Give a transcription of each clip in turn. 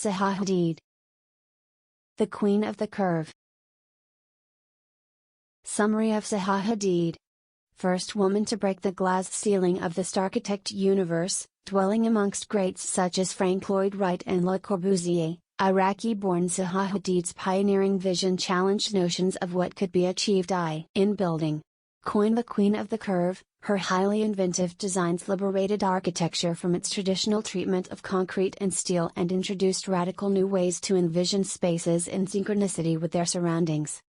Zaha Hadid, the Queen of the Curve. Summary of Zaha Hadid. First woman to break the glass ceiling of the Starchitect universe, dwelling amongst greats such as Frank Lloyd Wright and Le Corbusier. Iraqi-born Zaha Hadid's pioneering vision challenged notions of what could be achieved in building. Coined the Queen of the Curve, her highly inventive designs liberated architecture from its traditional treatment of concrete and steel and introduced radical new ways to envision spaces in synchronicity with their surroundings.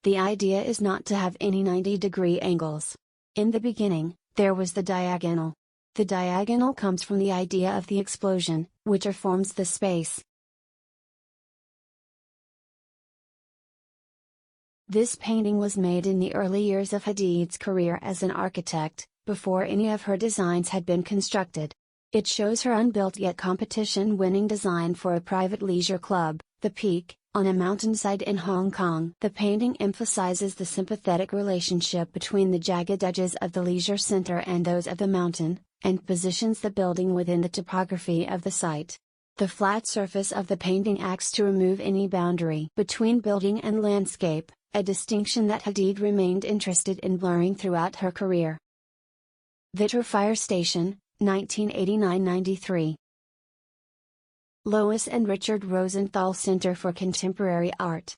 The idea is not to have any 90-degree angles. In the beginning, there was the diagonal. The diagonal comes from the idea of the explosion, which forms the space. This painting was made in the early years of Hadid's career as an architect, before any of her designs had been constructed. It shows her unbuilt yet competition-winning design for a private leisure club, The Peak, on a mountainside in Hong Kong. The painting emphasizes the sympathetic relationship between the jagged edges of the leisure center and those of the mountain, and positions the building within the topography of the site. The flat surface of the painting acts to remove any boundary between building and landscape, a distinction that Hadid remained interested in blurring throughout her career. Vitro Fire Station, 1989-93. Lois and Richard Rosenthal Center for Contemporary Art.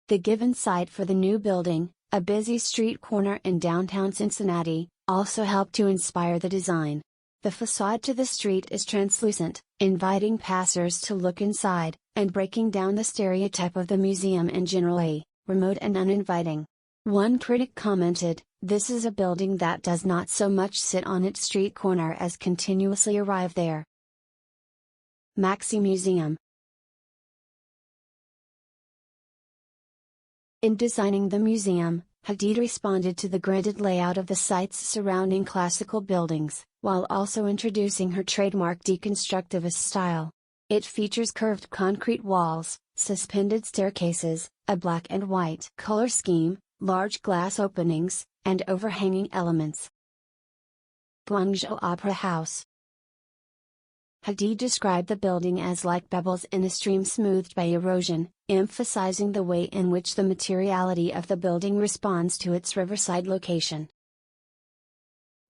The given site for the new building, a busy street corner in downtown Cincinnati, also helped to inspire the design. The facade to the street is translucent, inviting passers to look inside, and breaking down the stereotype of the museum in general, remote and uninviting. One critic commented, "This is a building that does not so much sit on its street corner as continuously arrive there." Maxi Museum. In designing the museum, Hadid responded to the gridded layout of the site's surrounding classical buildings, while also introducing her trademark deconstructivist style. It features curved concrete walls, suspended staircases, a black and white color scheme, large glass openings, and overhanging elements. Guangzhou Opera House. Hadid described the building as like pebbles in a stream smoothed by erosion, emphasizing the way in which the materiality of the building responds to its riverside location.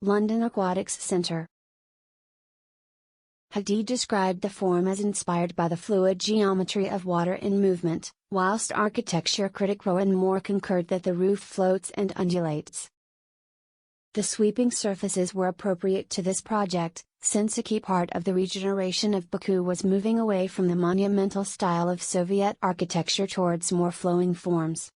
London Aquatics Centre. Hadid described the form as inspired by the fluid geometry of water in movement, whilst architecture critic Rowan Moore concurred that the roof floats and undulates. The sweeping surfaces were appropriate to this project, since a key part of the regeneration of Baku was moving away from the monumental style of Soviet architecture towards more flowing forms.